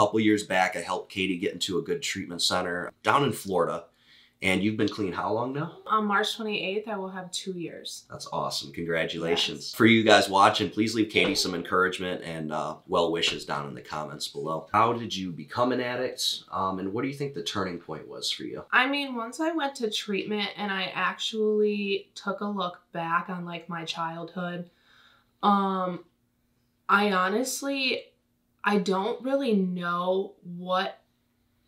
couple years back, I helped Katie get into a good treatment center down in Florida. And you've been clean how long now? On March 28th, I will have 2 years. That's awesome. Congratulations. Yes. For you guys watching, please leave Katie some encouragement and well wishes down in the comments below. How did you become an addict? And what do you think the turning point was for you? I mean, once I went to treatment and I actually took a look back on like my childhood, I honestly, I don't really know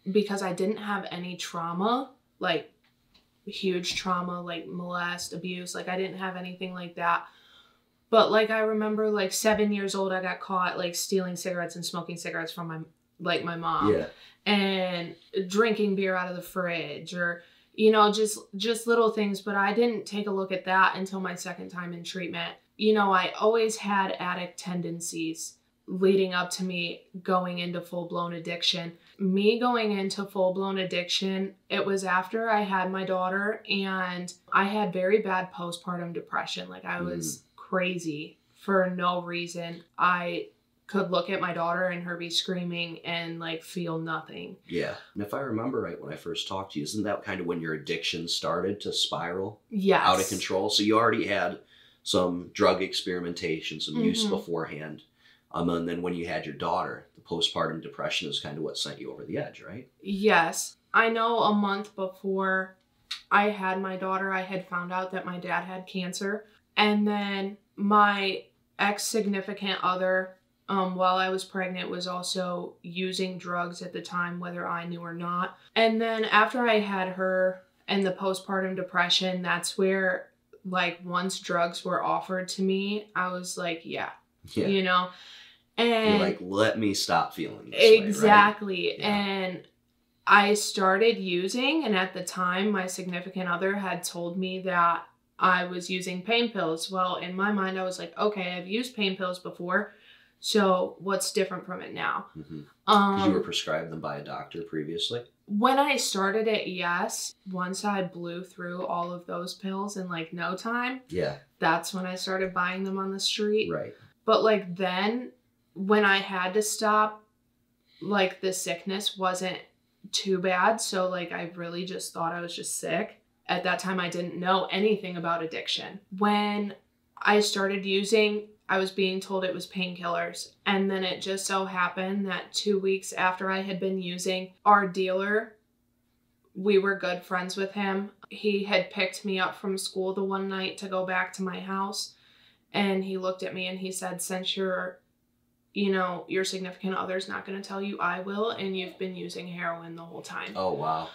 because I didn't have any trauma, like huge trauma, like molest, abuse. Like I didn't have anything like that. But like I remember like 7 years old, I got caught like stealing cigarettes and smoking cigarettes from my mom. Yeah. And drinking beer out of the fridge, or, you know, just little things. But I didn't take a look at that until my second time in treatment. You know, I always had addict tendencies leading up to me going into full-blown addiction. Me going into full-blown addiction, it was after I had my daughter, and I had very bad postpartum depression. Like I was crazy for no reason. I could look at my daughter and her be screaming and like feel nothing. Yeah. And if I remember right, when I first talked to you, isn't that kind of when your addiction started to spiral Yes. out of control? So you already had some drug experimentation, some use beforehand. And then when you had your daughter, the postpartum depression is kind of what sent you over the edge, right? Yes. I know a month before I had my daughter, I had found out that my dad had cancer. And then my ex-significant other, while I was pregnant, was also using drugs at the time, whether I knew or not. And then after I had her and the postpartum depression, that's where, like, once drugs were offered to me, I was like, yeah. You know? And you're like, let me stop feeling this exactly. way, right? Yeah. And I started using, and at the time, my significant other had told me that I was using pain pills. Well, in my mind, I was like, okay, I've used pain pills before, so what's different from it now? Because you were prescribed them by a doctor previously? When I started it, yes. Once I blew through all of those pills in like no time, that's when I started buying them on the street. Right. But like then, when I had to stop, like the sickness wasn't too bad. So like I really just thought I was just sick. At that time, I didn't know anything about addiction. When I started using, I was being told it was painkillers. And then it just so happened that 2 weeks after I had been using, our dealer, we were good friends with him. He had picked me up from school the one night to go back to my house. And he looked at me and he said, since your significant other's not going to tell you, I will. And you've been using heroin the whole time. Oh, wow.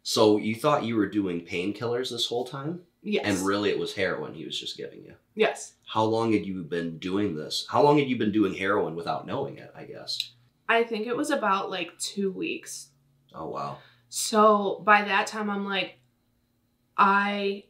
So you thought you were doing painkillers this whole time? Yes. And really it was heroin he was just giving you? Yes. How long had you been doing this? How long had you been doing heroin without knowing it, I guess? I think it was about like 2 weeks. Oh, wow. So by that time, I'm like, I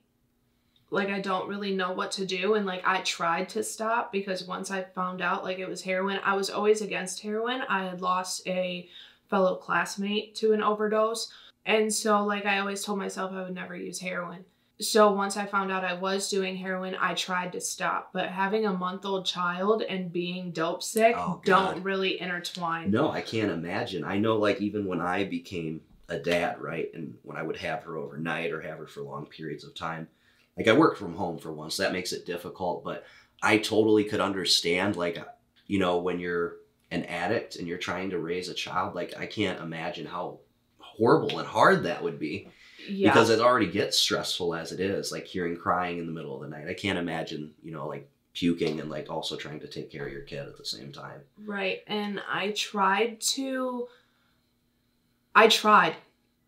don't really know what to do. And like, I tried to stop because once I found out like it was heroin, I was always against heroin. I had lost a fellow classmate to an overdose. And so like, I always told myself I would never use heroin. So once I found out I was doing heroin, I tried to stop. But having a month-old child and being dope sick don't really intertwine. No, I can't imagine. I know like even when I became a dad, right? And when I would have her overnight or have her for long periods of time, like I worked from home for once, that makes it difficult, but I totally could understand, like, you know, when you're an addict and you're trying to raise a child, like I can't imagine how horrible and hard that would be. Yeah. Because it already gets stressful as it is, like hearing crying in the middle of the night. I can't imagine, you know, like puking and like also trying to take care of your kid at the same time. Right. And I tried,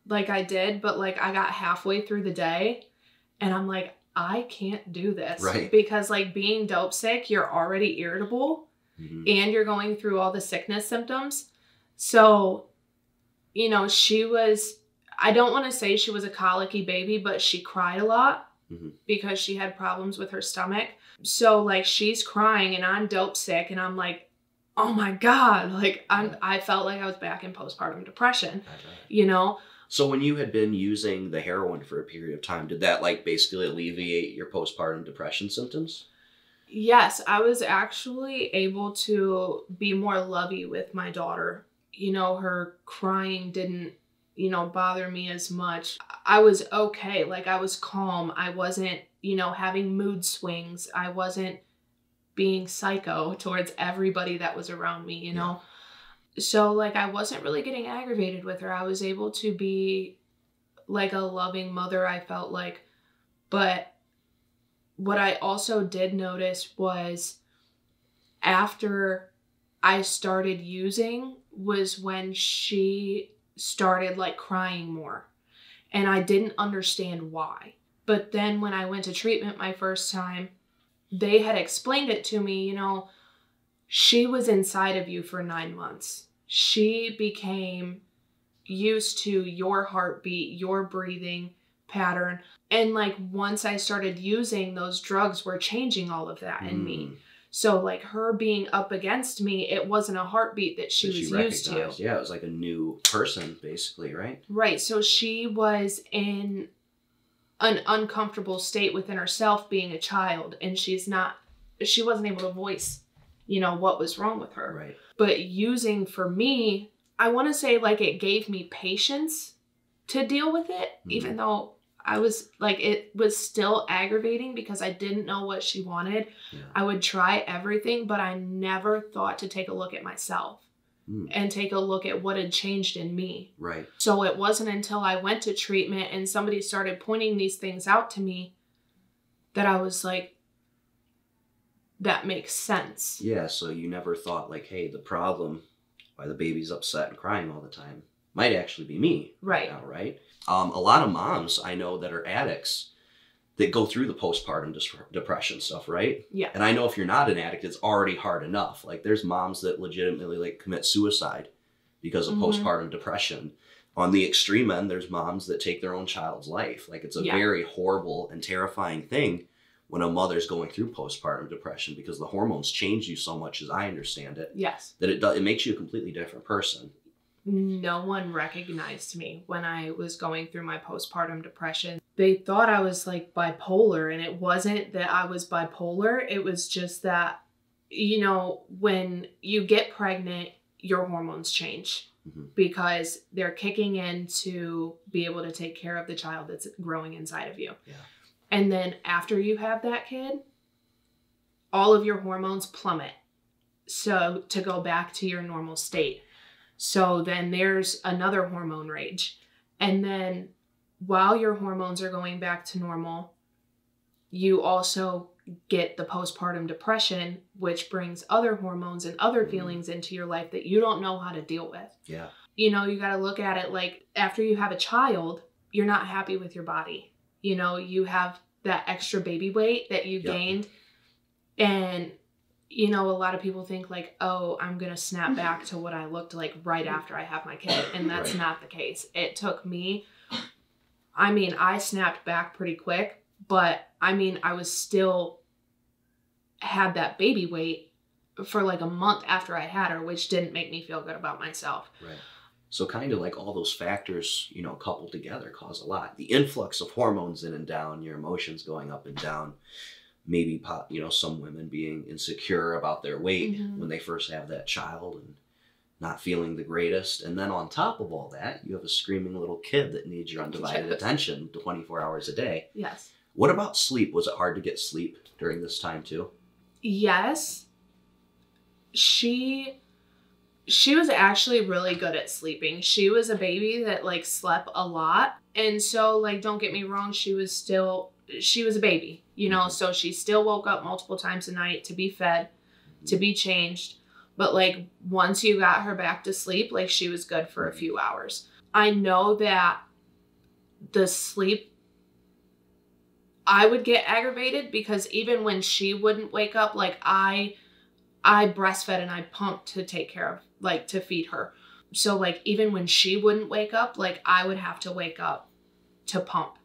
like I did, but like I got halfway through the day and I'm like, I can't do this. Right. Because like being dope sick, you're already irritable and you're going through all the sickness symptoms. So, you know, I don't want to say she was a colicky baby, but she cried a lot because she had problems with her stomach. So like she's crying and I'm dope sick and I'm like, oh my God, like I felt like I was back in postpartum depression, you know? So when you had been using the heroin for a period of time, did that like basically alleviate your postpartum depression symptoms? Yes, I was actually able to be more lovey with my daughter. You know, her crying didn't, bother me as much. I was okay. Like, I was calm. I wasn't, having mood swings. I wasn't being psycho towards everybody that was around me, Yeah. So, like, I wasn't really getting aggravated with her. I was able to be like a loving mother, I felt like. But what I also did notice was after I started using was when she started like crying more. And I didn't understand why. But then when I went to treatment my first time, they had explained it to me, she was inside of you for 9 months. She became used to your heartbeat, your breathing pattern. And like once I started using, those drugs were changing all of that in me. So like her being up against me, it wasn't a heartbeat that she was used to. Yeah, it was like a new person basically, right? Right. So she was in an uncomfortable state within herself being a child, and she wasn't able to voice, what was wrong with her. Right. But using for me, I want to say like it gave me patience to deal with it, even though I was like, it was still aggravating because I didn't know what she wanted. Yeah. I would try everything, but I never thought to take a look at myself and take a look at what had changed in me. Right. So it wasn't until I went to treatment and somebody started pointing these things out to me that I was like, that makes sense. Yeah, so you never thought like, hey, the problem why the baby's upset and crying all the time might actually be me right now, right? A lot of moms I know that are addicts that go through the postpartum depression stuff, right? Yeah. And I know if you're not an addict, it's already hard enough. Like there's moms that legitimately like commit suicide because of postpartum depression. On the extreme end, there's moms that take their own child's life. Like it's a very horrible and terrifying thing when a mother's going through postpartum depression because the hormones change you so much, as I understand it. Yes. That it makes you a completely different person. No one recognized me when I was going through my postpartum depression. They thought I was like bipolar, and it wasn't that I was bipolar. It was just that, when you get pregnant, your hormones change because they're kicking in to be able to take care of the child that's growing inside of you. Yeah. And then after you have that kid, all of your hormones plummet. So to go back to your normal state. So then there's another hormone rage. And then while your hormones are going back to normal, you also get the postpartum depression, which brings other hormones and other feelings into your life that you don't know how to deal with. Yeah. You got to look at it like after you have a child, you're not happy with your body. You have that extra baby weight that you gained. And a lot of people think like, oh, I'm going to snap back to what I looked like right after I have my kid. And that's not the case. It took me, I snapped back pretty quick, but I was still had that baby weight for like a month after I had her, which didn't make me feel good about myself. Right. So kind of like all those factors, coupled together cause a lot. The influx of hormones in and down, your emotions going up and down. Maybe, some women being insecure about their weight when they first have that child and not feeling the greatest. And then on top of all that, you have a screaming little kid that needs your undivided attention 24 hours a day. Yes. What about sleep? Was it hard to get sleep during this time too? Yes. She was actually really good at sleeping. She was a baby that like slept a lot. And so like, don't get me wrong, she was a baby, so she still woke up multiple times a night to be fed, to be changed. But like once you got her back to sleep, like she was good for a few hours. I know that the sleep, I would get aggravated because even when she wouldn't wake up, like I breastfed and I pumped to take care of, like to feed her. So like even when she wouldn't wake up, like I would have to wake up to pump.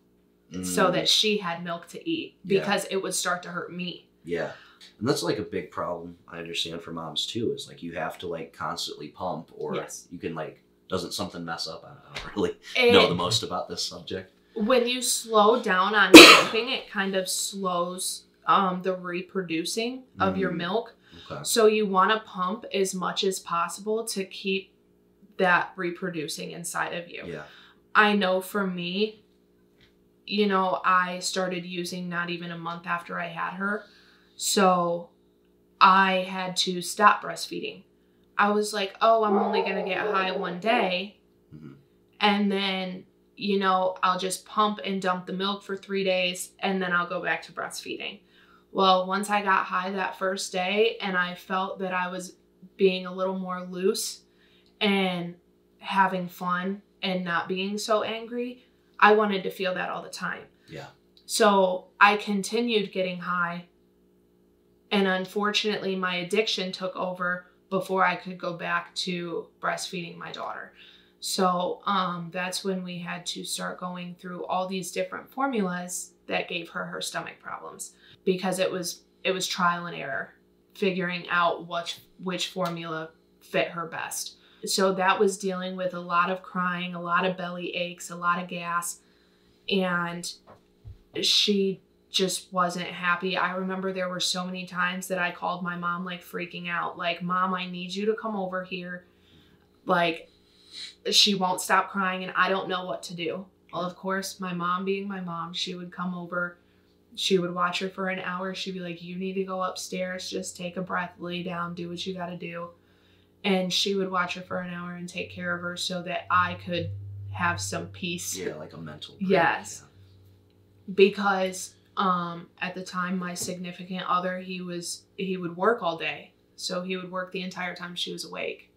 So that she had milk to eat because it would start to hurt me. Yeah. And that's like a big problem I understand for moms too, is like you have to like constantly pump or you can like, doesn't something mess up? I don't really know the most about this subject. When you slow down on pumping, it kind of slows the reproducing of your milk. Okay. So you want to pump as much as possible to keep that reproducing inside of you. Yeah. I know for me, you know, I started using not even a month after I had her. So I had to stop breastfeeding. I was like, oh, I'm only going to get high one day. Mm-hmm. And then, you know, I'll just pump and dump the milk for 3 days and then I'll go back to breastfeeding. Well, once I got high that first day and I felt that I was being a little more loose and having fun and not being so angry, I wanted to feel that all the time. Yeah. So I continued getting high. And unfortunately, my addiction took over before I could go back to breastfeeding my daughter. So that's when we had to start going through all these different formulas that gave her her stomach problems, because it was trial and error, figuring out which formula fit her best. So that was dealing with a lot of crying, a lot of belly aches, a lot of gas, and she just wasn't happy. I remember there were so many times that I called my mom like freaking out, like, Mom, I need you to come over here. Like, she won't stop crying and I don't know what to do. Well, of course, my mom being my mom, she would come over. She would watch her for an hour. She'd be like, you need to go upstairs, just take a breath, lay down, do what you got to do. And she would watch her for an hour and take care of her so that I could have some peace. Yeah, like a mental break. Yes. Yeah. Because at the time, my significant other, he would work all day. So he would work the entire time she was awake.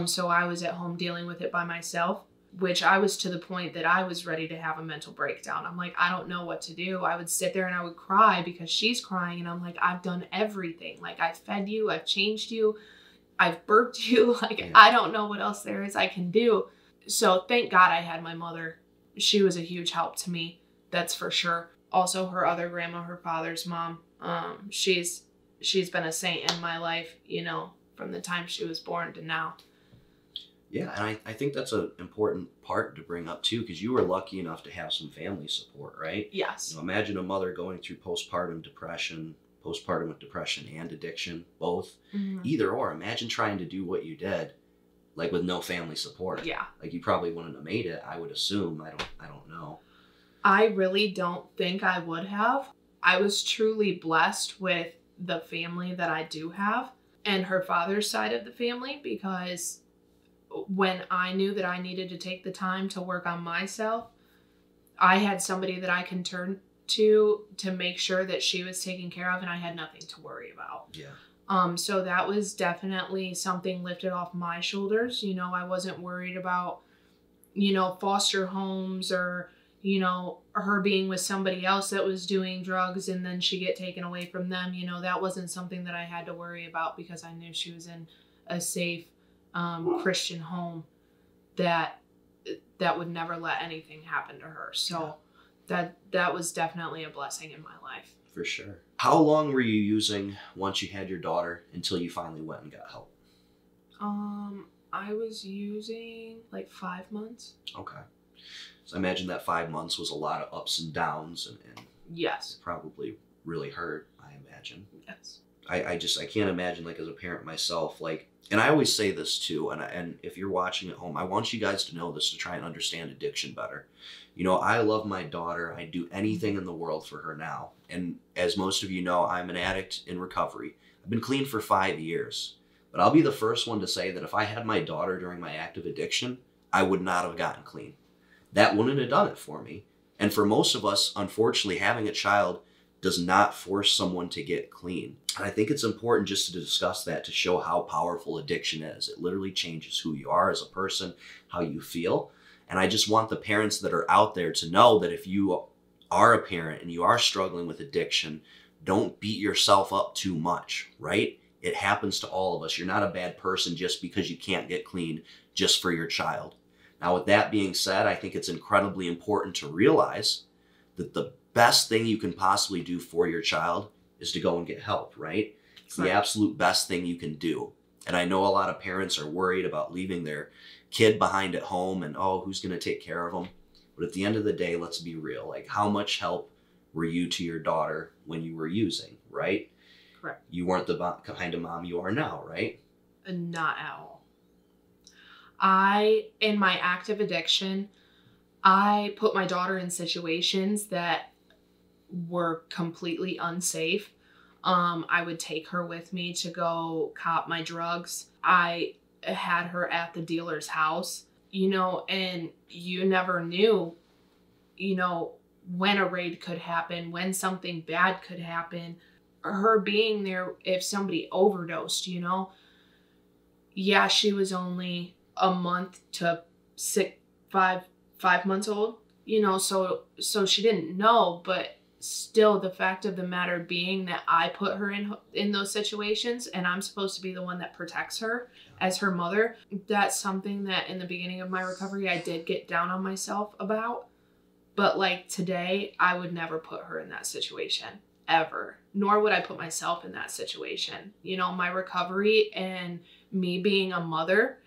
So I was at home dealing with it by myself, which I was to the point that I was ready to have a mental breakdown. I'm like, I don't know what to do. I would sit there and I would cry because she's crying. And I'm like, I've done everything. Like, I've fed you, I've changed you, I've burped you. Like, yeah. I don't know what else there is I can do. So thank God I had my mother. She was a huge help to me. That's for sure. Also, her other grandma, her father's mom, she's been a saint in my life, you know, from the time she was born to now. Yeah, and I think that's an important part to bring up too, because you were lucky enough to have some family support, right? Yes. You know, imagine a mother going through postpartum with depression and addiction, both. Mm-hmm. Either or. Imagine trying to do what you did, like with no family support. Yeah. Like, you probably wouldn't have made it, I would assume. I don't know. I really don't think I would have. I was truly blessed with the family that I do have and her father's side of the family, because when I knew that I needed to take the time to work on myself, I had somebody that I can turn to make sure that she was taken care of and I had nothing to worry about. Yeah. So that was definitely something lifted off my shoulders. You know, I wasn't worried about, you know, foster homes or, you know, her being with somebody else that was doing drugs and then she get taken away from them. You know, that wasn't something that I had to worry about because I knew she was in a safe Christian home that would never let anything happen to her. So that was definitely a blessing in my life. For sure. How long were you using once you had your daughter until you finally went and got help? I was using like 5 months. Okay. So I imagine that 5 months was a lot of ups and downs and yes, it probably really hurt, I imagine. Yes. I can't imagine, like, as a parent myself, like, and I always say this too, and if you're watching at home, I want you guys to know this to try and understand addiction better. You know, I love my daughter. I'd do anything in the world for her now. And as most of you know, I'm an addict in recovery. I've been clean for 5 years. But I'll be the first one to say that if I had my daughter during my active addiction, I would not have gotten clean. That wouldn't have done it for me. And for most of us, unfortunately, having a child does not force someone to get clean. And I think it's important just to discuss that to show how powerful addiction is. It literally changes who you are as a person, how you feel. And I just want the parents that are out there to know that if you are a parent and you are struggling with addiction, don't beat yourself up too much, right? It happens to all of us. You're not a bad person just because you can't get clean just for your child. Now, with that being said, I think it's incredibly important to realize that the best thing you can possibly do for your child is to go and get help, right? It's the absolute best thing you can do. And I know a lot of parents are worried about leaving their kid behind at home and, oh, who's going to take care of them? But at the end of the day, let's be real. Like, how much help were you to your daughter when you were using, right? Correct. You weren't the kind of mom you are now, right? Not at all. In my active addiction, I put my daughter in situations that were completely unsafe. I would take her with me to go cop my drugs. I had her at the dealer's house, and you never knew, when a raid could happen, when something bad could happen. Her being there if somebody overdosed, Yeah, she was only a month to 5 months old, so she didn't know, but still the fact of the matter being that I put her in those situations, and I'm supposed to be the one that protects her as her mother. That's something that in the beginning of my recovery, I did get down on myself about. But like today, I would never put her in that situation ever, nor would I put myself in that situation. My recovery and me being a mother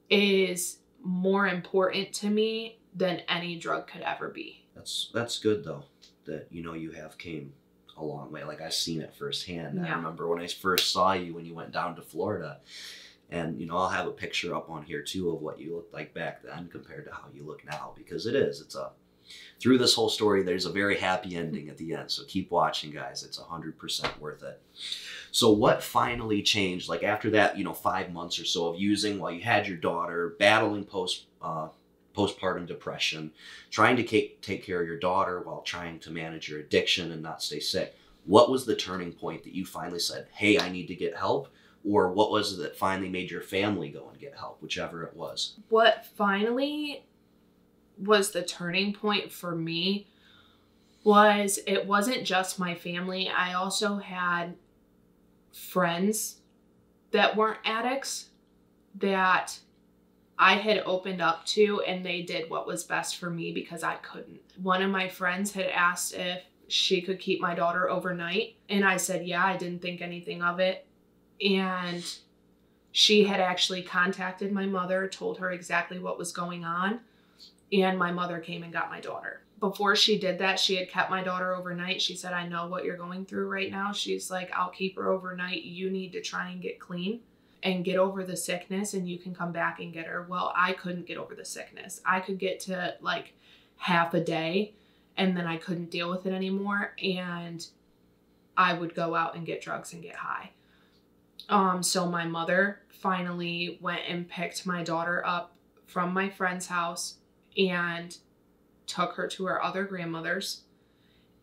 is more important to me than any drug could ever be. That's good though, that you have came a long way. Like I've seen it firsthand. Yeah. I remember when I first saw you when you went down to Florida, and I'll have a picture up on here too of what you looked like back then compared to how you look now, because through this whole story, there's a very happy ending at the end. So keep watching, guys. It's 100% worth it. So what finally changed? Like after that, 5 months or so of using while you had your daughter, battling postpartum depression, trying to take care of your daughter while trying to manage your addiction and not stay sick. What was the turning point that you finally said, hey, I need to get help? Or what was it that finally made your family go and get help, whichever it was? What finally was the turning point for me was it wasn't just my family. I also had friends that weren't addicts that I had opened up to, and they did what was best for me because I couldn't. One of my friends had asked if she could keep my daughter overnight, and I said, yeah, I didn't think anything of it. And she had actually contacted my mother, told her exactly what was going on, and my mother came and got my daughter. Before she did that, she had kept my daughter overnight. She said, I know what you're going through right now. She's like, I'll keep her overnight. You need to try and get clean and get over the sickness, and you can come back and get her. Well, I couldn't get over the sickness. I could get to like half a day, and then I couldn't deal with it anymore, and I would go out and get drugs and get high. So my mother finally went and picked my daughter up from my friend's house and took her to her other grandmother's.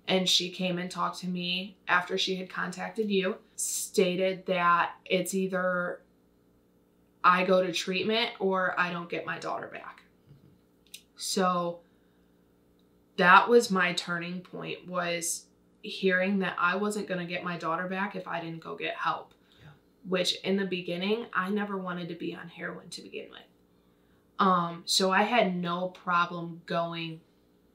And she came and talked to me after she had contacted you, stated that it's either I go to treatment or I don't get my daughter back. So that was my turning point, was hearing that I wasn't going to get my daughter back if I didn't go get help. Yeah. Which in the beginning, I never wanted to be on heroin to begin with. So I had no problem going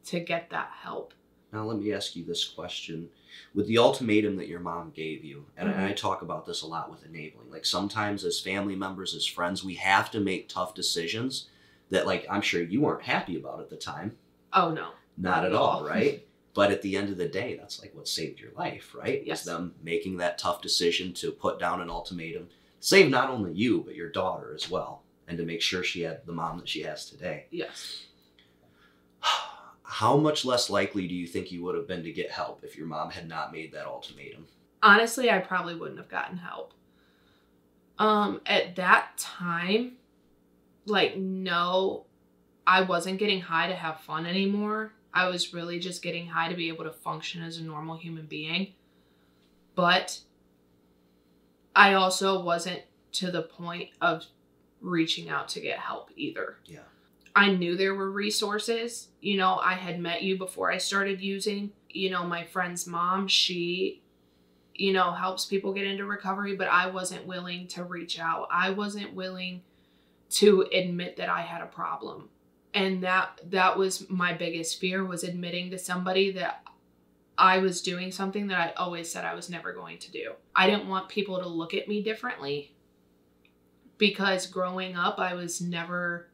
to get that help. Now let me ask you this question. With the ultimatum that your mom gave you, and I talk about this a lot with enabling, like sometimes as family members, as friends, we have to make tough decisions that like I'm sure you weren't happy about at the time. Oh no. Not at all, right? But at the end of the day, that's like what saved your life, right? Yes. Was them making that tough decision to put down an ultimatum, save not only you, but your daughter as well, and to make sure she had the mom that she has today. Yes. How much less likely do you think you would have been to get help if your mom had not made that ultimatum? Honestly, I probably wouldn't have gotten help. At that time, no, I wasn't getting high to have fun anymore. I was really just getting high to be able to function as a normal human being. But I also wasn't to the point of reaching out to get help either. Yeah. I knew there were resources. I had met you before I started using. My friend's mom, she, helps people get into recovery, but I wasn't willing to reach out. I wasn't willing to admit that I had a problem. And that was my biggest fear, was admitting to somebody that I was doing something that I always said I was never going to do. I didn't want people to look at me differently, because growing up, I was never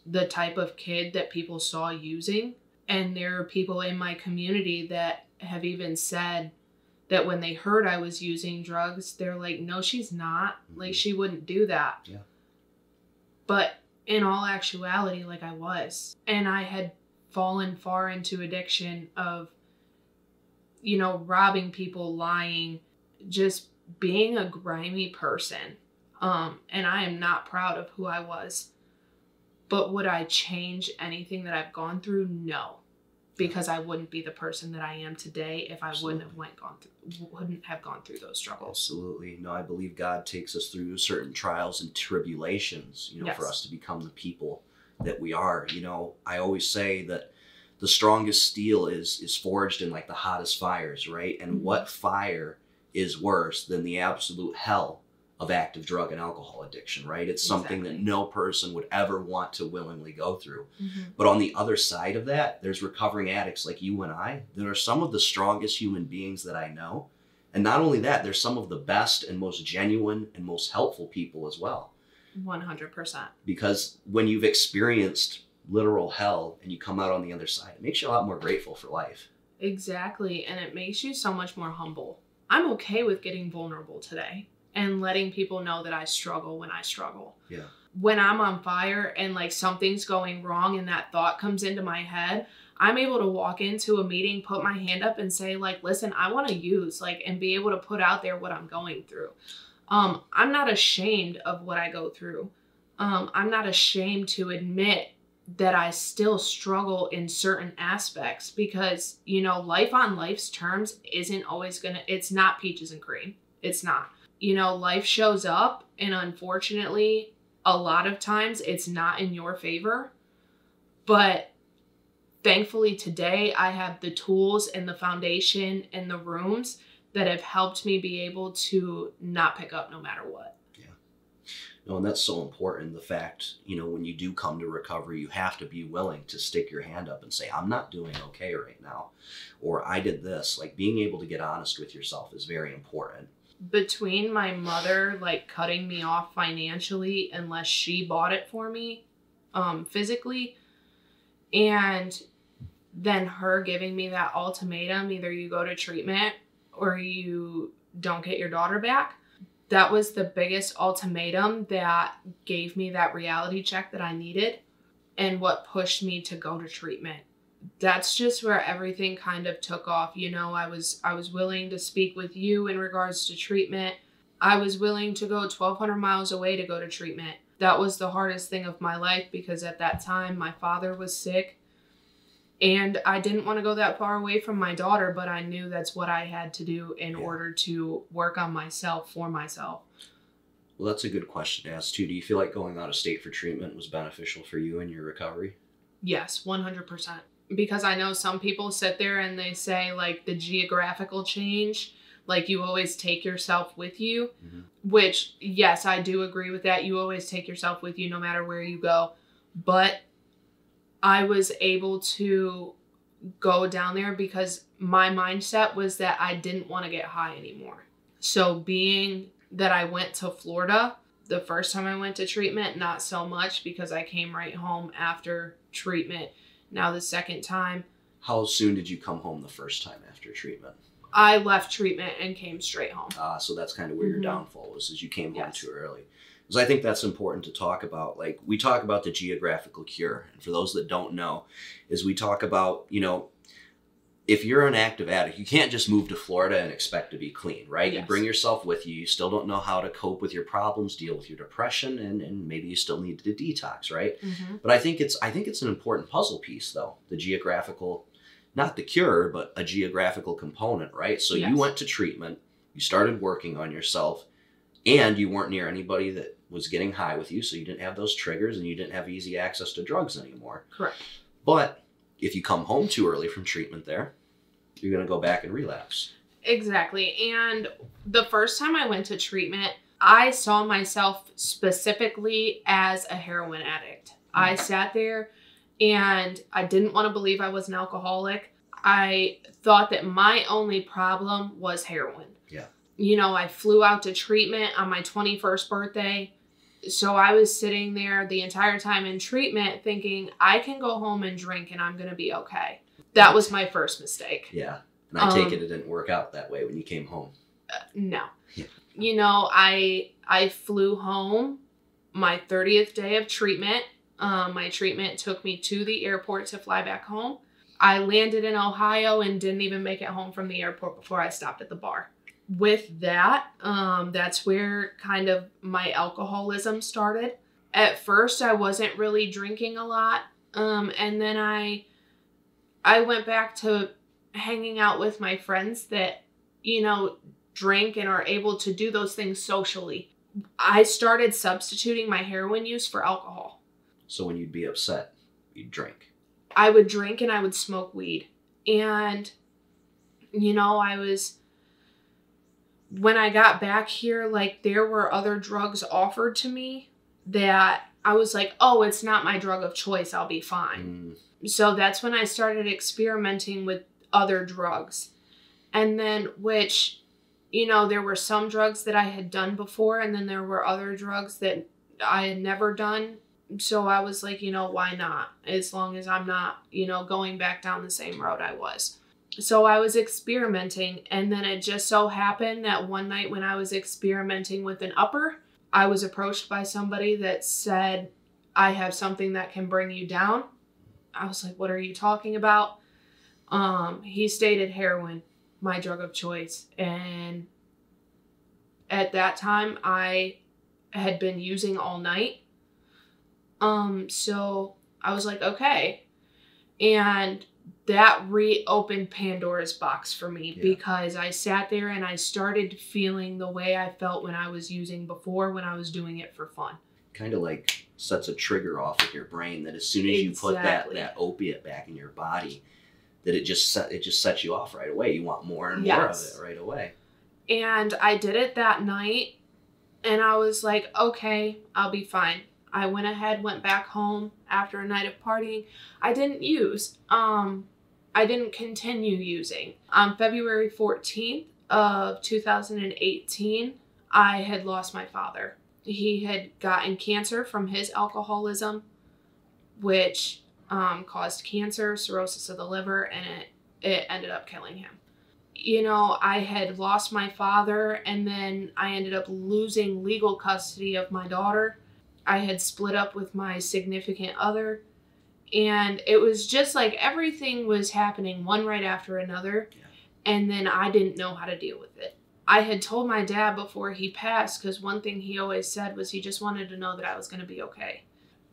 the type of kid that people saw using. And there are people in my community that have even said that when they heard I was using drugs, they're like, no, she's not. Like, she wouldn't do that. Yeah. But in all actuality, like, I was. And I had fallen far into addiction of, you know, robbing people, lying, just being a grimy person. And I am not proud of who I was. But would I change anything that I've gone through? No. Because I wouldn't be the person that I am today if I wouldn't have gone through those struggles. Absolutely. No, I believe God takes us through certain trials and tribulations, you know, Yes. for us to become the people that we are. You know, I always say that the strongest steel is forged in like the hottest fires, right? And what fire is worse than the absolute hell of active drug and alcohol addiction, right? It's something that no person would ever want to willingly go through. But on the other side of that, there's recovering addicts like you and I that are some of the strongest human beings that I know. And not only that, they're some of the best and most genuine and most helpful people as well. 100%. Because when you've experienced literal hell and you come out on the other side, it makes you a lot more grateful for life. Exactly. And it makes you so much more humble. I'm okay with getting vulnerable today and letting people know that I struggle when I struggle. Yeah. When I'm on fire and like something's going wrong and that thought comes into my head, I'm able to walk into a meeting, put my hand up and say like, listen, I want to use like, and be able to put out there what I'm going through. I'm not ashamed of what I go through. I'm not ashamed to admit that I still struggle in certain aspects because, you know, life on life's terms isn't always it's not peaches and cream. It's not. You know, life shows up and unfortunately, a lot of times it's not in your favor. But thankfully today I have the tools and the foundation and the rooms that have helped me be able to not pick up no matter what. Yeah. No, and that's so important. The fact, you know, when you do come to recovery, you have to be willing to stick your hand up and say, I'm not doing okay right now. Or I did this. Like being able to get honest with yourself is very important. Between my mother like cutting me off financially unless she bought it for me physically, and then her giving me that ultimatum, either you go to treatment or you don't get your daughter back, that was the biggest ultimatum that gave me that reality check that I needed and what pushed me to go to treatment. That's just where everything kind of took off. You know, I was willing to speak with you in regards to treatment. I was willing to go 1,200 miles away to go to treatment. That was the hardest thing of my life because at that time my father was sick and I didn't want to go that far away from my daughter, but I knew that's what I had to do in order to work on myself for myself. Well, that's a good question to ask too. Do you feel like going out of state for treatment was beneficial for you in your recovery? Yes, 100%. Because I know some people sit there and they say like the geographical change, like you always take yourself with you, which yes, I do agree with that. You always take yourself with you no matter where you go. But I was able to go down there because my mindset was that I didn't want to get high anymore. So being that I went to Florida, the first time I went to treatment, not so much because I came right home after treatment. Now the second time. How soon did you come home the first time after treatment? I left treatment and came straight home. So that's kind of where your downfall was, is you came home too early. Because I think that's important to talk about. Like we talk about the geographical cure. And for those that don't know, is we talk about, you know, if you're an active addict, you can't just move to Florida and expect to be clean, right? Yes. You bring yourself with you. You still don't know how to cope with your problems, deal with your depression, and maybe you still need to detox, right? But I think it's an important puzzle piece, though. The geographical, not the cure, but a geographical component, right? So you went to treatment, you started working on yourself, and you weren't near anybody that was getting high with you, so you didn't have those triggers, and you didn't have easy access to drugs anymore. Correct. But if you come home too early from treatment there, you're going to go back and relapse. Exactly. And the first time I went to treatment, I saw myself specifically as a heroin addict. I sat there and I didn't want to believe I was an alcoholic. I thought that my only problem was heroin. Yeah. You know, I flew out to treatment on my 21st birthday, So I was sitting there the entire time in treatment thinking I can go home and drink and I'm going to be okay. That was my first mistake. Yeah. And I take it didn't work out that way when you came home. No. Yeah. You know, I flew home my 30th day of treatment. My treatment took me to the airport to fly back home. I landed in Ohio and didn't even make it home from the airport before I stopped at the bar. With that, that's where kind of my alcoholism started. At first, I wasn't really drinking a lot. And then I went back to hanging out with my friends that, you know, drink and are able to do those things socially. I started substituting my heroin use for alcohol. So when you'd be upset, you'd drink. I would drink and I would smoke weed. And, you know, when I got back here, like, there were other drugs offered to me that I was like, oh, it's not my drug of choice. I'll be fine. So that's when I started experimenting with other drugs. And then, which, you know, there were some drugs that I had done before, and then there were other drugs that I had never done. So I was like, you know, why not? As long as I'm not, you know, going back down the same road I was. So I was experimenting, and then it just so happened that one night when I was experimenting with an upper, I was approached by somebody that said, I have something that can bring you down. I was like, what are you talking about? He stated heroin, my drug of choice. And at that time, I had been using all night. So I was like, okay. And that reopened Pandora's box for me because I sat there and I started feeling the way I felt when I was using before, when I was doing it for fun. Kind of like sets a trigger off in your brain that as soon as you put that opiate back in your body, that it just sets you off right away. You want more and more of it right away. And I did it that night, and I was like, okay, I'll be fine. I went ahead, went back home after a night of partying. I didn't use. I didn't continue using. On February 14th of 2018, I had lost my father. He had gotten cancer from his alcoholism, which caused cancer, cirrhosis of the liver, and it ended up killing him. You know, I had lost my father, and then I ended up losing legal custody of my daughter. I had split up with my significant other, and it was just like everything was happening one right after another, and then I didn't know how to deal with it. I had told my dad before he passed, because one thing he always said was he just wanted to know that I was going to be okay.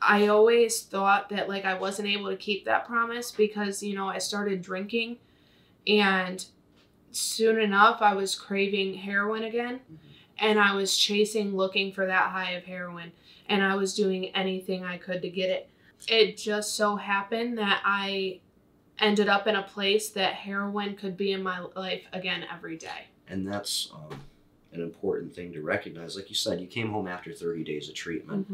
I always thought that, like, I wasn't able to keep that promise because, you know, I started drinking, and soon enough I was craving heroin again, and I was looking for that high of heroin, and I was doing anything I could to get it. It just so happened that I ended up in a place that heroin could be in my life again every day. And that's an important thing to recognize. Like you said, you came home after 30 days of treatment,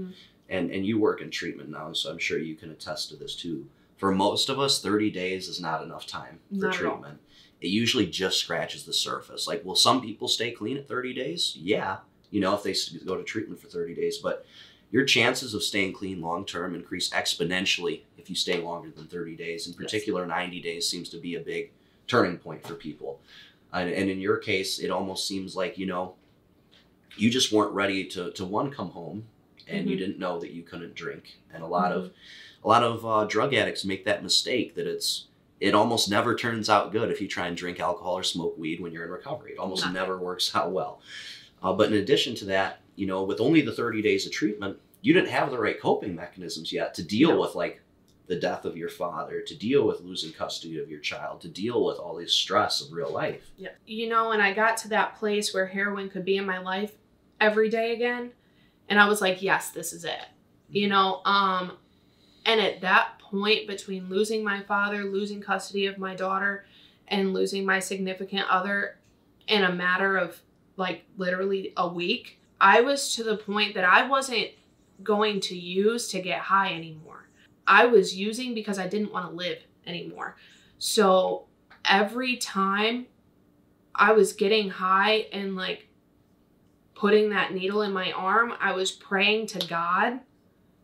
and you work in treatment now, so I'm sure you can attest to this too. For most of us, 30 days is not enough time for treatment. It usually just scratches the surface. Like, will some people stay clean at 30 days? Yeah, you know, if they go to treatment for 30 days, but your chances of staying clean long-term increase exponentially if you stay longer than 30 days. In particular, 90 days seems to be a big turning point for people. And in your case, it almost seems like, you know, you just weren't ready to one, come home, and you didn't know that you couldn't drink. And a lot of drug addicts make that mistake, that it almost never turns out good if you try and drink alcohol or smoke weed when you're in recovery. It almost never works out well. But in addition to that, you know, with only the 30 days of treatment, you didn't have the right coping mechanisms yet to deal with, like, the death of your father, to deal with losing custody of your child, to deal with all this stress of real life. Yeah. You know, and I got to that place where heroin could be in my life every day again, and I was like, yes, this is it. You know, and at that point, between losing my father, losing custody of my daughter, and losing my significant other in a matter of, like, literally a week, I was to the point that I wasn't going to use to get high anymore. I was using because I didn't want to live anymore. So every time I was getting high and, like, putting that needle in my arm, I was praying to God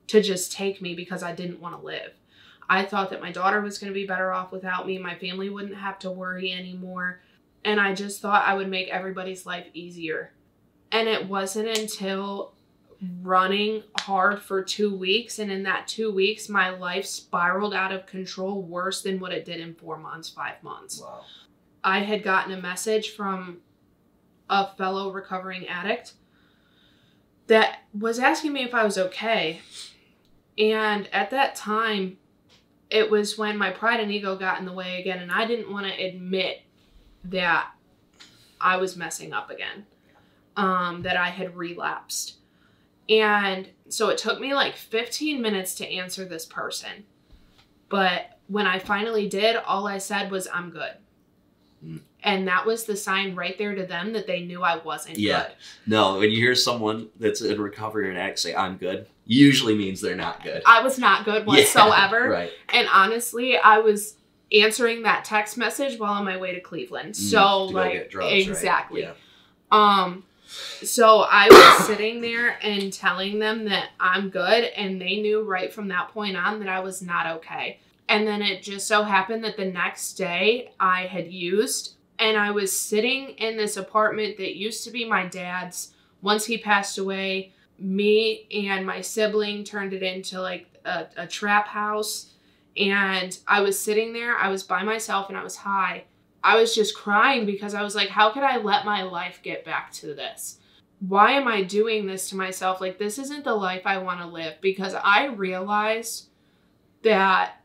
to just take me because I didn't want to live. I thought that my daughter was going to be better off without me. My family wouldn't have to worry anymore. And I just thought I would make everybody's life easier. And it wasn't until running hard for 2 weeks, and in that 2 weeks, my life spiraled out of control worse than what it did in 4 months, 5 months. Wow. I had gotten a message from a fellow recovering addict that was asking me if I was okay. And at that time, it was when my pride and ego got in the way again, and I didn't want to admit that I was messing up again, that I had relapsed. And so it took me like 15 minutes to answer this person. But when I finally did, all I said was, I'm good. And that was the sign right there to them that they knew I wasn't good. No, when you hear someone that's in recovery or an addict say, I'm good, usually means they're not good. I was not good whatsoever. Yeah, right. And honestly, I was answering that text message while on my way to Cleveland. So to like, go get drugs, exactly. Right? Yeah. So I was sitting there and telling them that I'm good. And they knew right from that point on that I was not okay. And then it just so happened that the next day I had used, and I was sitting in this apartment that used to be my dad's. Once he passed away, me and my sibling turned it into like a trap house. And I was sitting there, I was by myself and I was high. I was just crying because I was like, how could I let my life get back to this? Why am I doing this to myself? Like, this isn't the life I want to live. Because I realized that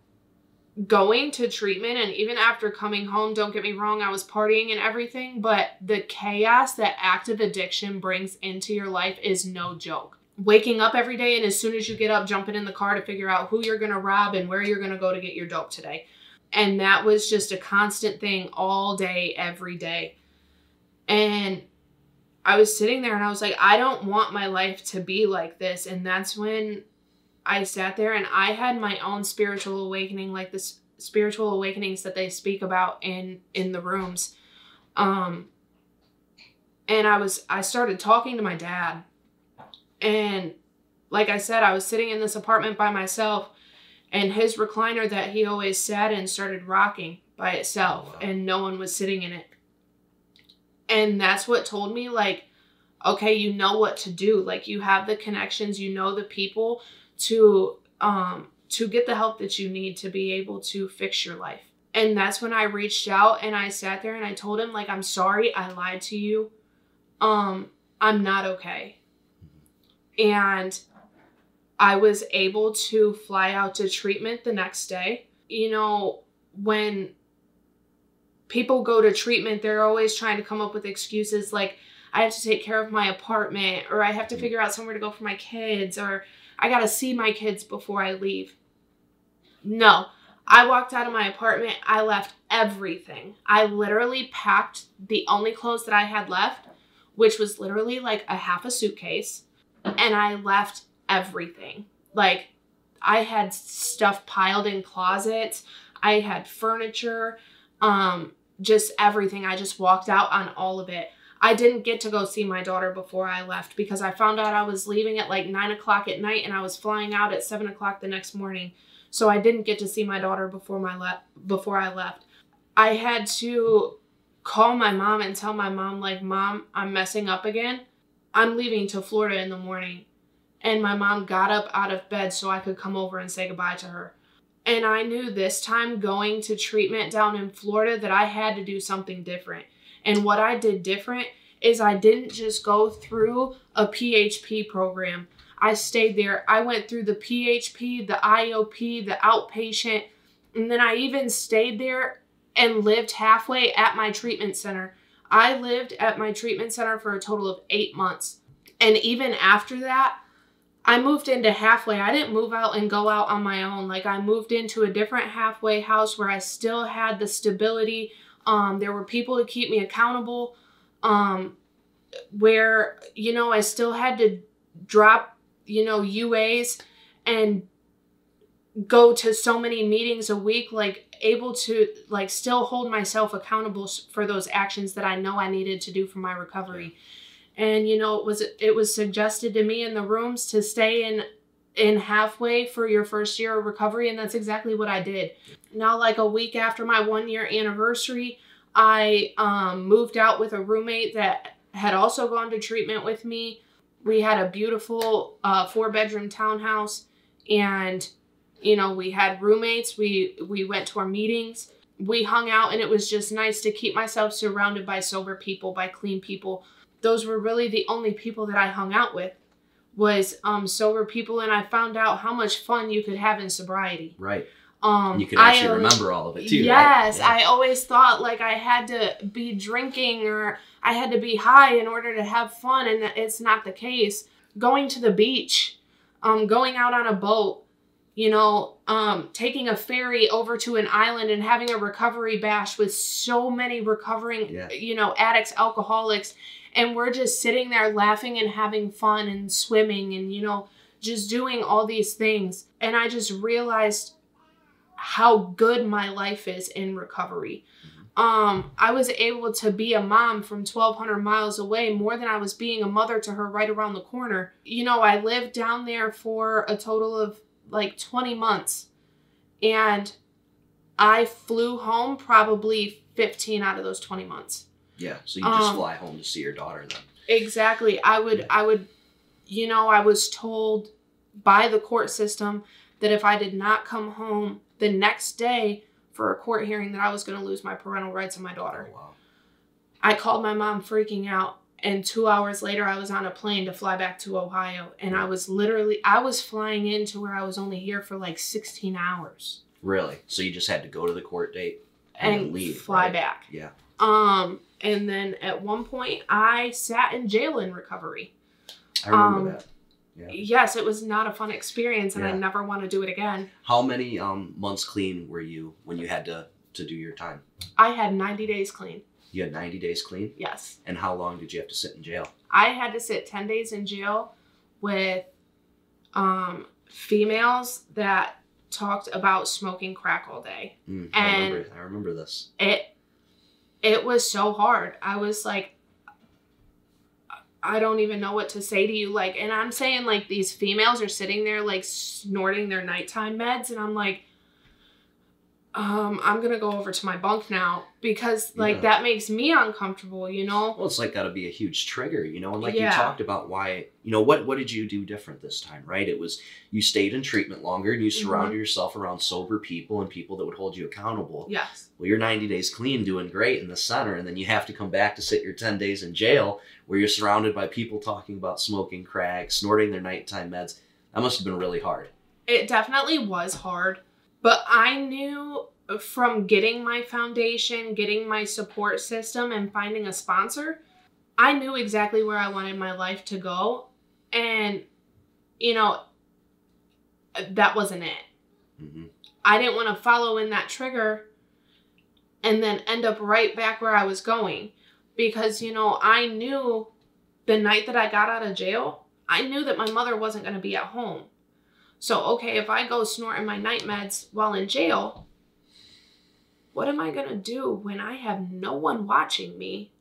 going to treatment, and even after coming home, don't get me wrong, I was partying and everything, but the chaos that active addiction brings into your life is no joke. Waking up every day, and as soon as you get up, jumping in the car to figure out who you're going to rob and where you're going to go to get your dope today. And that was just a constant thing all day, every day. And I was sitting there and I was like, I don't want my life to be like this. And that's when I sat there and I had my own spiritual awakening, like the spiritual awakenings that they speak about in the rooms. And I started talking to my dad. And like I said, I was sitting in this apartment by myself, and his recliner that he always sat in started rocking by itself. Oh, wow. And no one was sitting in it. And that's what told me, like, okay, you know what to do. Like, you have the connections, you know the people to get the help that you need to be able to fix your life. And that's when I reached out and I sat there and I told him, like, I'm sorry, I lied to you. I'm not okay. And I was able to fly out to treatment the next day. You know, when people go to treatment, they're always trying to come up with excuses like, I have to take care of my apartment, or I have to figure out somewhere to go for my kids, or I got to see my kids before I leave. No, I walked out of my apartment. I left everything. I literally packed the only clothes that I had left, which was literally like a half a suitcase. And I left everything. Like, I had stuff piled in closets. I had furniture, just everything. I just walked out on all of it. I didn't get to go see my daughter before I left because I found out I was leaving at like 9 o'clock at night and I was flying out at 7 o'clock the next morning. So I didn't get to see my daughter before I left. I had to call my mom and tell my mom, like, Mom, I'm messing up again. I'm leaving to Florida in the morning. And my mom got up out of bed so I could come over and say goodbye to her. And I knew this time going to treatment down in Florida that I had to do something different. And what I did different is I didn't just go through a PHP program. I stayed there. I went through the PHP, the IOP, the outpatient, and then I even stayed there and lived halfway at my treatment center. I lived at my treatment center for a total of 8 months. And even after that, I moved into halfway. I didn't move out and go out on my own. Like, I moved into a different halfway house where I still had the stability. There were people to keep me accountable, where, you know, I still had to drop, you know, UAs and go to so many meetings a week, like, able to, like, still hold myself accountable for those actions that I know I needed to do for my recovery. And, you know, it was suggested to me in the rooms to stay in halfway for your first year of recovery. And that's exactly what I did. Now, like a week after my 1-year anniversary, I moved out with a roommate that had also gone to treatment with me. We had a beautiful 4-bedroom townhouse, and, you know, we had roommates. We went to our meetings. We hung out, and it was just nice to keep myself surrounded by sober people, by clean people. Those were really the only people that I hung out with, was sober people, and I found out how much fun you could have in sobriety. Right. And you can actually remember all of it too, yes, right? Yeah. I always thought like I had to be drinking or I had to be high in order to have fun, and it's not the case. Going to the beach, going out on a boat, you know, taking a ferry over to an island and having a recovery bash with so many recovering, you know, addicts, alcoholics, and we're just sitting there laughing and having fun and swimming and, you know, just doing all these things. And I just realized how good my life is in recovery. I was able to be a mom from 1,200 miles away more than I was being a mother to her right around the corner. You know, I lived down there for a total of like 20 months, and I flew home probably 15 out of those 20 months. Yeah, so you just fly home to see your daughter then. Exactly. I would, you know, I was told by the court system that if I did not come home the next day for a court hearing, that I was going to lose my parental rights on my daughter. Oh, wow. I called my mom freaking out, and 2 hours later I was on a plane to fly back to Ohio, and I was flying into where I was only here for like 16 hours. Really? So you just had to go to the court date and leave, fly back. Yeah. And then at one point I sat in jail in recovery. I remember that. Yeah. Yes, it was not a fun experience, and I never want to do it again. How many months clean were you when you had to do your time? I had 90 days clean. You had 90 days clean? Yes. And how long did you have to sit in jail? I had to sit 10 days in jail with females that talked about smoking crack all day. I remember this. It was so hard. I was like, I don't even know what to say to you. Like, and I'm saying like these females are sitting there like snorting their nighttime meds, and I'm like, I'm going to go over to my bunk now, because like that makes me uncomfortable, you know? Well, it's like got to be a huge trigger, you know? And like you talked about why, you know, what did you do different this time, right? It was, you stayed in treatment longer, and you surrounded yourself around sober people and people that would hold you accountable. Yes. Well, you're 90 days clean, doing great in the center, and then you have to come back to sit your 10 days in jail where you're surrounded by people talking about smoking crack, snorting their nighttime meds. That must have been really hard. It definitely was hard, but I knew from getting my foundation, getting my support system, and finding a sponsor, I knew exactly where I wanted my life to go. And, you know, that wasn't it. I didn't want to follow in that trigger and then end up right back where I was going. Because, you know, I knew the night that I got out of jail, I knew that my mother wasn't going to be at home. So, okay, if I go snorting my night meds while in jail, what am I going to do when I have no one watching me?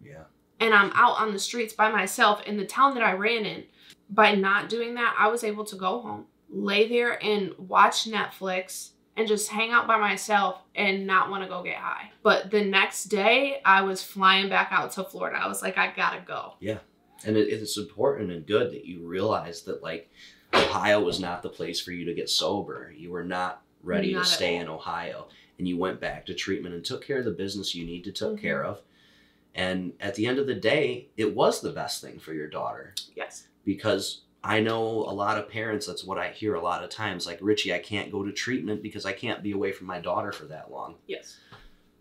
Yeah. And I'm out on the streets by myself in the town that I ran in. By not doing that, I was able to go home, lay there and watch Netflix and just hang out by myself and not want to go get high. But the next day, I was flying back out to Florida. I was like, I gotta go. Yeah. And it's important and good that you realize that, like, Ohio was not the place for you to get sober. You were not ready to stay in Ohio. And you went back to treatment and took care of the business you need to take care of. And at the end of the day, it was the best thing for your daughter. Yes. Because I know a lot of parents, that's what I hear a lot of times. Like, Richie, I can't go to treatment because I can't be away from my daughter for that long. Yes.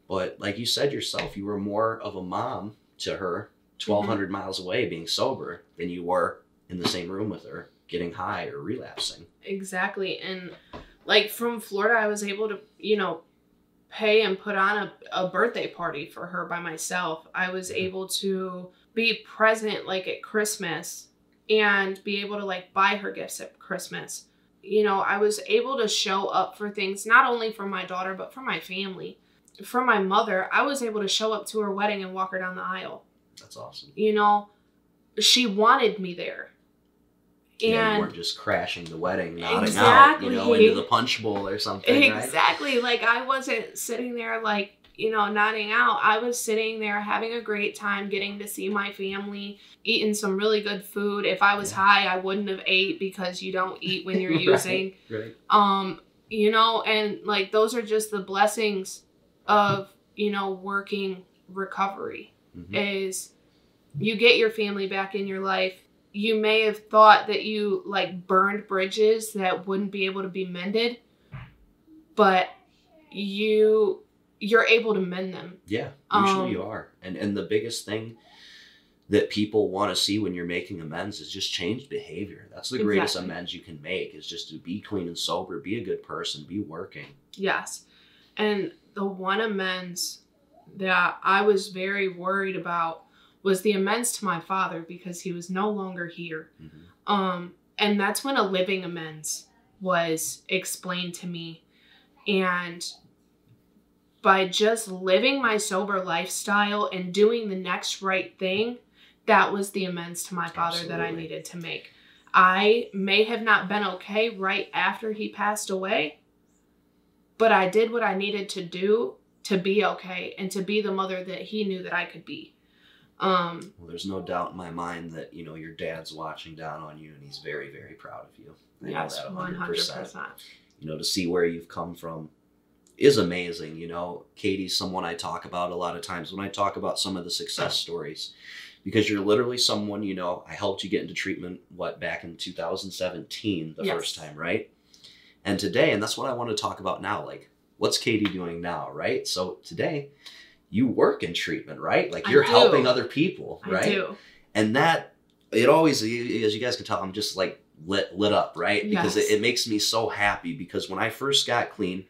But like you said yourself, you were more of a mom to her 1,200 miles away being sober than you were in the same room with her getting high or relapsing. Exactly. And like from Florida, I was able to, you know, pay and put on a birthday party for her by myself. I was able to be present like at Christmas and be able to like buy her gifts at Christmas. You know, I was able to show up for things, not only for my daughter, but for my family. For my mother, I was able to show up to her wedding and walk her down the aisle. That's awesome. You know, she wanted me there. Yeah, And you weren't just crashing the wedding, nodding exactly. out, into the punch bowl or something, exactly. right? Like, I wasn't sitting there, like, nodding out. I was sitting there having a great time, getting to see my family, eating some really good food. If I was high, I wouldn't have ate, because you don't eat when you're using. Right. And like, those are just the blessings of, working recovery. Mm-hmm. Is you get your family back in your life. You may have thought that you like burned bridges that wouldn't be able to be mended, but you're able to mend them. Yeah, usually you are. And the biggest thing that people want to see when you're making amends is just changed behavior. That's the greatest amends you can make, is just to be clean and sober, be a good person, be working. Yes. And the one amends that I was very worried about was the amends to my father, because he was no longer here. Mm-hmm. And that's when a living amends was explained to me. And by just living my sober lifestyle and doing the next right thing, that was the amends to my father that I needed to make. I may have not been okay right after he passed away, but I did what I needed to do to be okay and to be the mother that he knew that I could be. Well, there's no doubt in my mind that, your dad's watching down on you, and he's very, very proud of you. Yes, 100%. To see where you've come from is amazing. Katie's someone I talk about a lot of times when I talk about some of the success stories, because you're literally someone, I helped you get into treatment, back in 2017, the first time, right? And today, and that's what I want to talk about now, like, what's Katie doing now, right? So today, you work in treatment, right? Like, you're helping other people, right? I do. And that, it always, as you guys can tell, I'm just like lit up, right? Because it makes me so happy, because when I first got clean,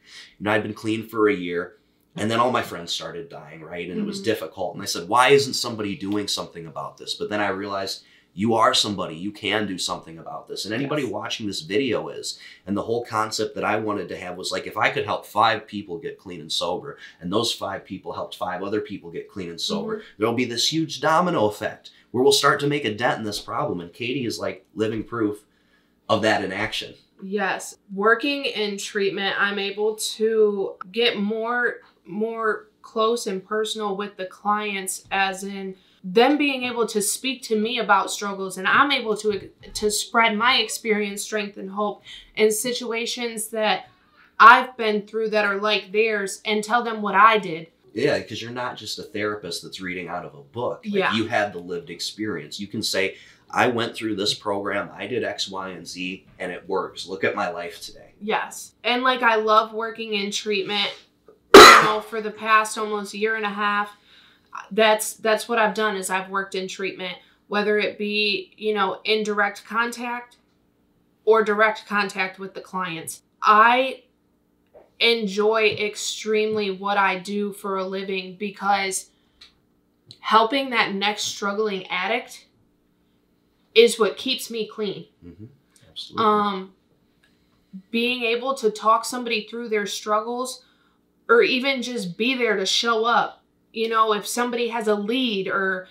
I'd been clean for a year, and then all my friends started dying, right? And it was difficult. And I said, why isn't somebody doing something about this? But then I realized, you are somebody. You can do something about this. And anybody watching this video is. And the whole concept that I wanted to have was, like, if I could help 5 people get clean and sober, and those 5 people helped 5 other people get clean and sober, there'll be this huge domino effect where we'll start to make a dent in this problem. And Katie is like living proof of that in action. Yes. Working in treatment, I'm able to get more close and personal with the clients, as in them being able to speak to me about struggles, and I'm able to spread my experience, strength, and hope in situations that I've been through that are like theirs, and tell them what I did. Yeah, because you're not just a therapist that's reading out of a book. Like, you had the lived experience. You can say, I went through this program, I did X, Y, and Z, and it works. Look at my life today. Yes. And like, I love working in treatment. For the past almost year and a half, that's what I've done, is I've worked in treatment, whether it be, indirect contact or direct contact with the clients. I enjoy extremely what I do for a living, because helping that next struggling addict is what keeps me clean. Mm-hmm. Absolutely. Being able to talk somebody through their struggles, or even just be there to show up. If somebody has a lead, or,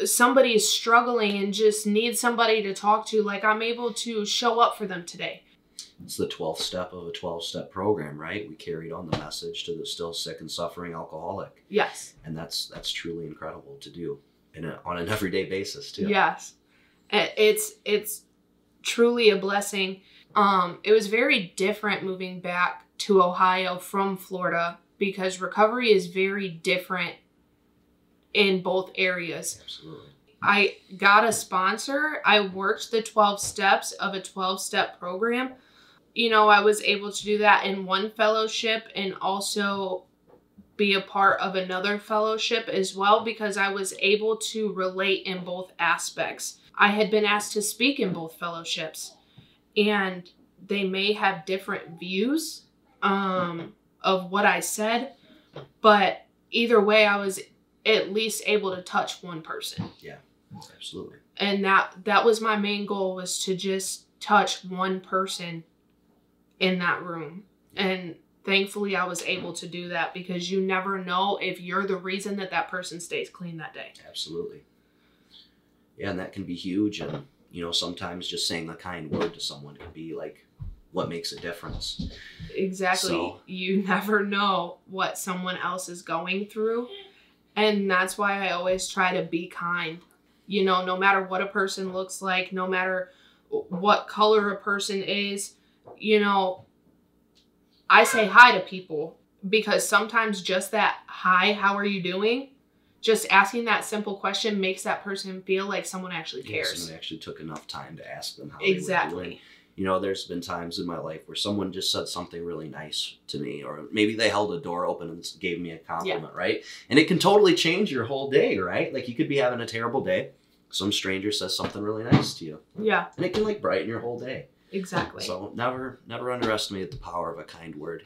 somebody is struggling and just needs somebody to talk to, like, I'm able to show up for them today. It's the 12th step of a 12-step program, right? We carried on the message to the still sick and suffering alcoholic. Yes. And that's truly incredible to do on an everyday basis, too. Yes. It's truly a blessing. It was very different moving back to Ohio from Florida, because recovery is very different in both areas. Absolutely. I got a sponsor. I worked the 12 steps of a 12-step program. I was able to do that in one fellowship, and also be a part of another fellowship as well, because I was able to relate in both aspects. I had been asked to speak in both fellowships, and they may have different views of what I said, but either way, I was at least able to touch one person. Yeah, absolutely. And that was my main goal, was to just touch one person in that room. And thankfully, I was able to do that, because you never know if you're the reason that person stays clean that day. Absolutely. Yeah, and that can be huge. And, you know, sometimes just saying a kind word to someone can be like what makes a difference. Exactly. So, You never know what someone else is going through. And that's why I always try to be kind. You know, no matter what a person looks like, no matter what color a person is, you know, I say hi to people because sometimes just that hi, how are you doing? Just asking that simple question makes that person feel like someone actually cares. someone actually took enough time to ask them how Exactly. they were doing. You know, there's been times in my life where someone just said something really nice to me, or maybe they held a door open and gave me a compliment, right? And it can totally change your whole day, right? Like you could be having a terrible day. Some stranger says something really nice to you. Yeah. And it can like brighten your whole day. Exactly. So never underestimate the power of a kind word.